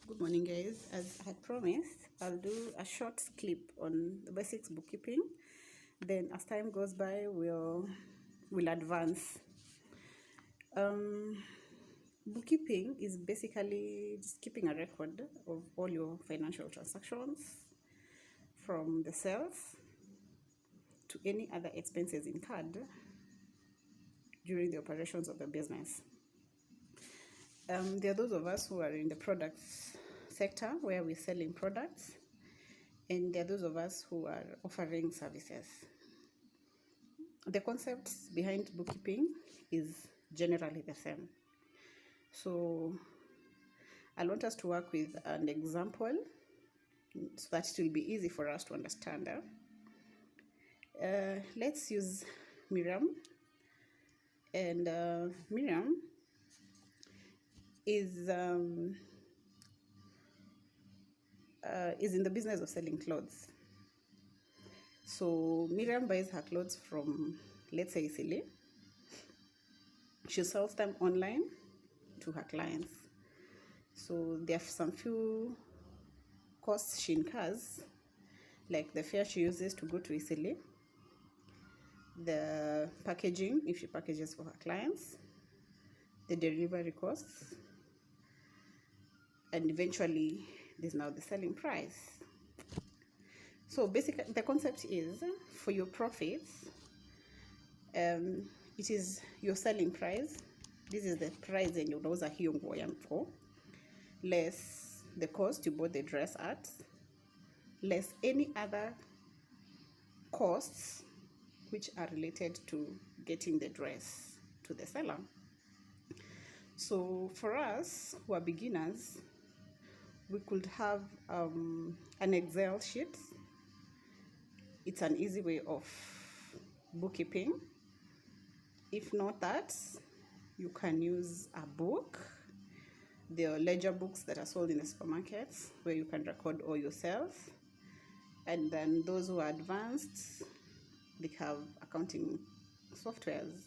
Good morning, guys. As I promised, I'll do a short clip on the basics bookkeeping. Then, as time goes by, we'll advance. Bookkeeping is basically just keeping a record of all your financial transactions, from the sales to any other expenses incurred during the operations of the business. There are those of us who are in the products sector where we're selling products, and there are those of us who are offering services. The concept behind bookkeeping is generally the same. So I want us to work with an example so that it will be easy for us to understand. Let's use Miriam. And Miriam is in the business of selling clothes. So Miriam buys her clothes from, let's say, Silly. She sells them online to her clients. So there are some few costs she incurs, like the fare she uses to go to Italy, the packaging if she packages for her clients, the delivery costs, and eventually there's now the selling price. So basically the concept is, for your profits, it is your selling price. This is the price and you unauza hiyo nguo for, less the cost you bought the dress at, less any other costs which are related to getting the dress to the seller. So for us who are beginners, we could have an Excel sheet. It's an easy way of bookkeeping. If not that, you can use a book. There are ledger books that are sold in the supermarkets where you can record all your sales. And then those who are advanced, they have accounting softwares.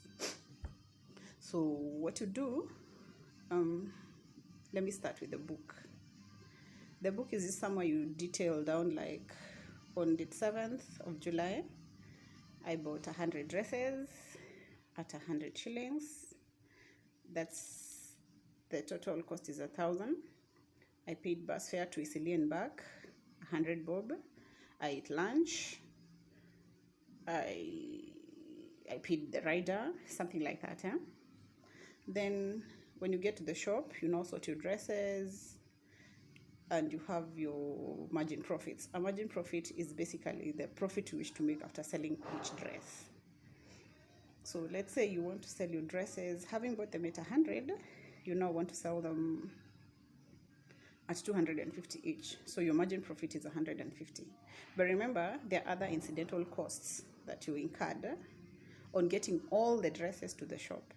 So what you do, let me start with the book. The book is somewhere you detail down, like on the 7th of July, I bought 100 dresses at 100 shillings. That's the total cost is 1,000. I paid bus fare to Isili and back, 100 bob. I ate lunch. I paid the rider, something like that. Then when you get to the shop, you now sort your dresses, and you have your margin profits. A margin profit is basically the profit you wish to make after selling each dress. So let's say you want to sell your dresses, having bought them at 100, you now want to sell them at 250 each. So your margin profit is 150. But remember, there are other incidental costs that you incurred on getting all the dresses to the shop.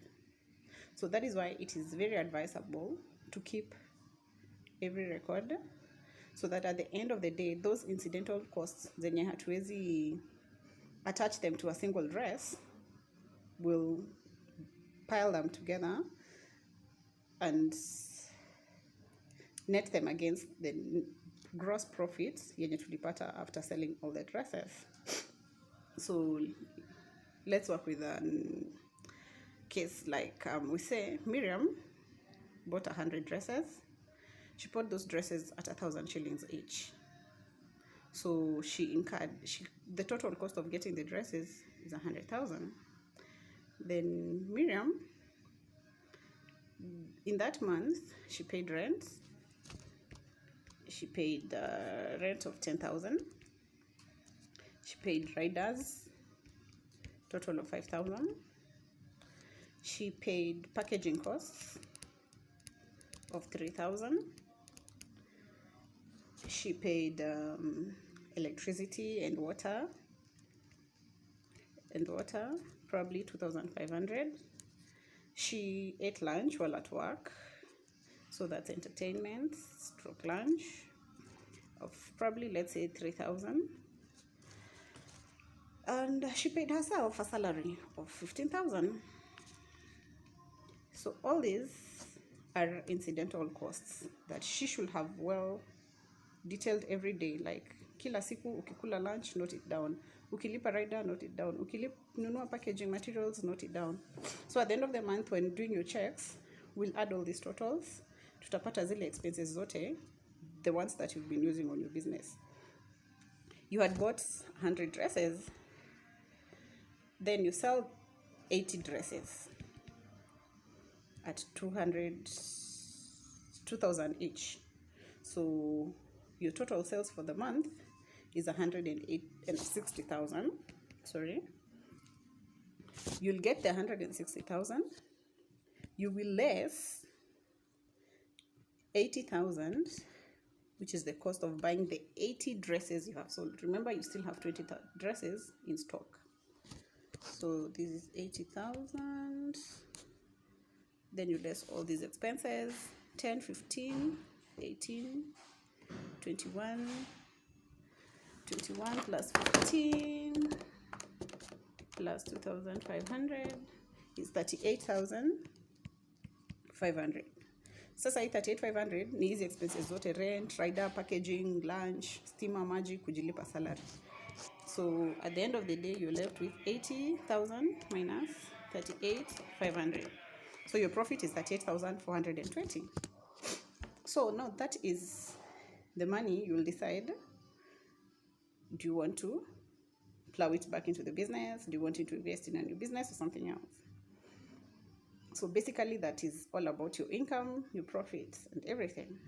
So that is why it is very advisable to keep every record, so that at the end of the day, those incidental costs zenye hatuwezi attach them to a single dress, will pile them together and net them against the gross profits yenye tulipata after selling all the dresses. So let's work with a case like we say Miriam bought 100 dresses. She bought those dresses at 1,000 shillings each. So she incurred, the total cost of getting the dresses is 100,000. Then Miriam, in that month, she paid rent. She paid rent of 10,000. She paid riders, total of 5,000. She paid packaging costs of 3,000. She paid electricity and water, probably 2,500. She ate lunch while at work, so that's entertainment stroke lunch of probably, let's say, 3,000. And she paid herself a salary of 15,000. So all these are incidental costs that she should have well detailed every day, like kila siku ukikula lunch, note it down. Ukilipa rider, note it down. Ukinunua packaging materials, note it down. So at the end of the month, when doing your checks, we'll add all these totals. Tutapata zile expenses zote, the ones that you've been using on your business. You had bought 100 dresses, then you sell 80 dresses at 2,000 each. So your total sales for the month is 160,000. Sorry. You'll get the 160,000. You will less 80,000, which is the cost of buying the 80 dresses you have sold. Remember, you still have 20 dresses in stock. So this is 80,000. Then you less all these expenses, 10, 15, 18, 21 plus 15 plus 2,500 is 38,500. Sasa hii 38,500 ni hizi expenses zote: rent, rider, packaging, lunch, stima, maji, kujilipa salary. So at the end of the day, you're left with 80,000 minus 38,500. So your profit is 38,420. So now that is the money you'll decide. Do you want to plow it back into the business? Do you want it to invest in a new business or something else? So basically that is all about your income, your profits, and everything.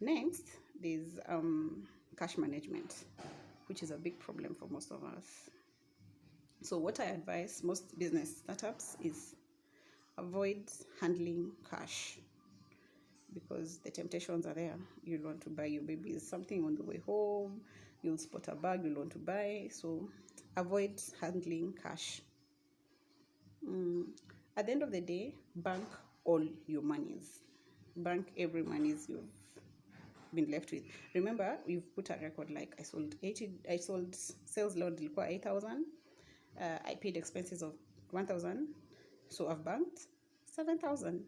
Next, there's cash management, which is a big problem for most of us. So what I advise most business startups is avoid handling cash, because the temptations are there. You'll want to buy your babies something on the way home, you'll spot a bag you'll want to buy, so avoid handling cash. At the end of the day, bank all your monies. Bank every monies you've been left with. Remember, we've put a record, like I sold sales load ilikuwa 8,000. I paid expenses of 1,000. So I've banked 7,000.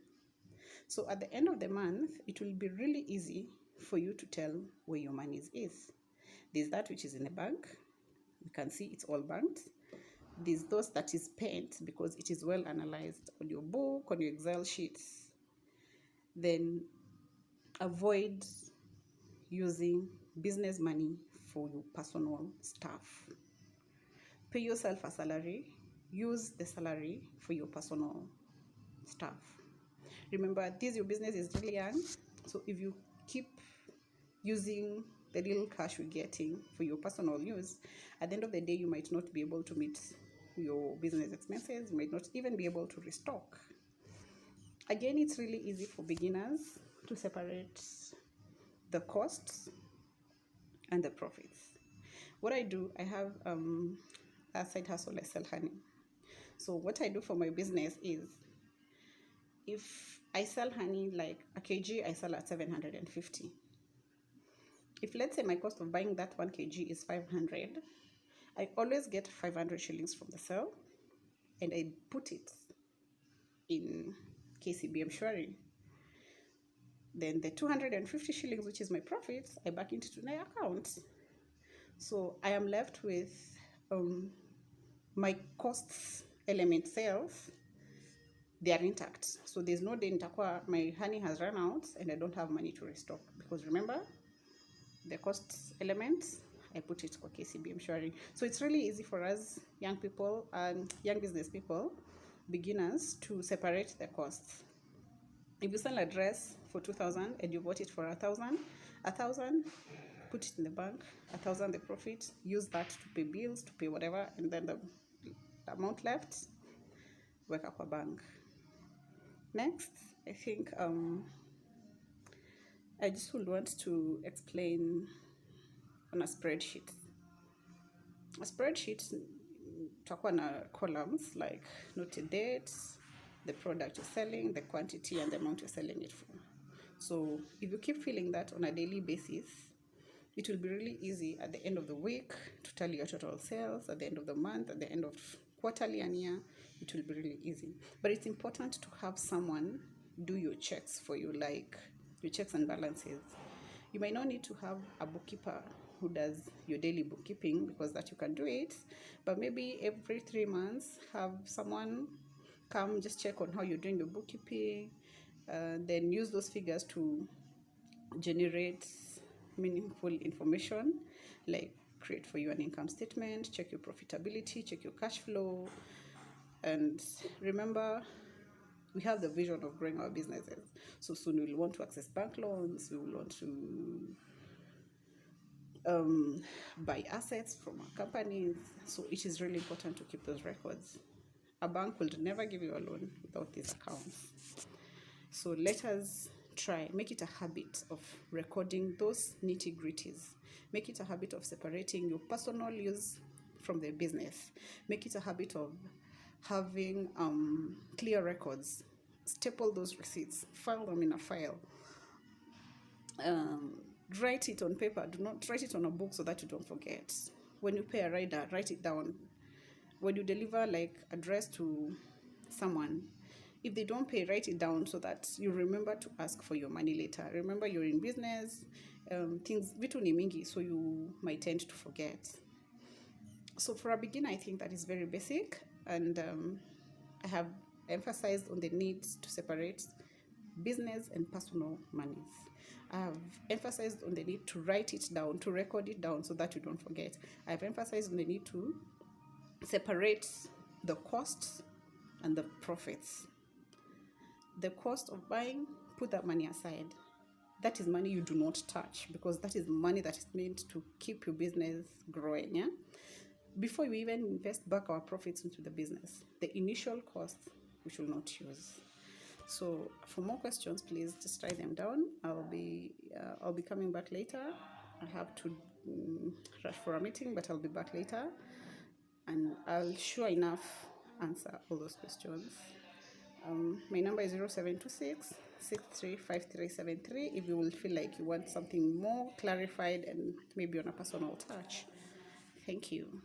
So at the end of the month, it will be really easy for you to tell where your money is. There's that which is in the bank. You can see it's all banked. There's those that is spent because it is well analyzed on your book, on your Excel sheets. Then avoid using business money for your personal stuff. Pay yourself a salary. Use the salary for your personal stuff. Remember, your business is really young, so if you keep using the little cash you're getting for your personal use, at the end of the day, you might not be able to meet your business expenses. You might not even be able to restock. Again, it's really easy for beginners to separate the costs and the profits. What I do, I have a side hustle, I sell honey. So what I do for my business is, if I sell honey, like a kg, I sell at 750. If let's say my cost of buying that 1 kg is 500, I always get 500 shillings from the sale, and I put it in KCB Mshwari. Then the 250 shillings, which is my profits, I back into my account. So I am left with my costs element sales, they are intact. So there's no day my honey has run out and I don't have money to restock. Because remember, the cost elements, I put it for KCB Mshwari. So it's really easy for us young people and young business people, beginners, to separate the costs. If you sell a dress for 2,000 and you bought it for 1,000, 1,000, put it in the bank, 1,000 the profit, use that to pay bills, to pay whatever, and then the amount left, work up a bank. Next, I think I just would want to explain on a spreadsheet. A spreadsheet, tutakuwa na columns like noted dates, the product you're selling, the quantity, and the amount you're selling it for. So if you keep filling that on a daily basis, it will be really easy at the end of the week to tell your total sales, at the end of the month, at the end of quarterly and year. It will be really easy. But it's important to have someone do your checks for you, like your checks and balances. You might not need to have a bookkeeper who does your daily bookkeeping, because that you can do it, but maybe every 3 months have someone come just check on how you're doing your bookkeeping, then use those figures to generate meaningful information, like create for you an income statement, check your profitability, check your cash flow. And remember, we have the vision of growing our businesses. So soon we'll want to access bank loans, we will want to buy assets from our companies. So it is really important to keep those records. A bank will never give you a loan without these accounts. So let us try, make it a habit of recording those nitty-gritties. Make it a habit of separating your personal use from the business. Make it a habit of having clear records. Staple those receipts, file them in a file. Write it on paper. Do not write it on a book so that you don't forget. When you pay a rider, write it down. When you deliver like a dress to someone, if they don't pay, write it down so that you remember to ask for your money later. Remember, you're in business, things vitu ni mingi, so you might tend to forget. So for a beginner, I think that is very basic, and I have emphasized on the need to separate business and personal monies. I have emphasized on the need to write it down, to record it down so that you don't forget. I have emphasized on the need to separate the costs and the profits. The cost of buying, put that money aside. That is money you do not touch, because that is money that is meant to keep your business growing. Yeah? Before we even invest back our profits into the business, the initial costs we should not use. So for more questions, please just write them down. I'll be coming back later. I have to rush for a meeting, but I'll be back later, and I'll sure enough answer all those questions. My number is 0726 635373 if you will feel like you want something more clarified and maybe on a personal touch. Thank you.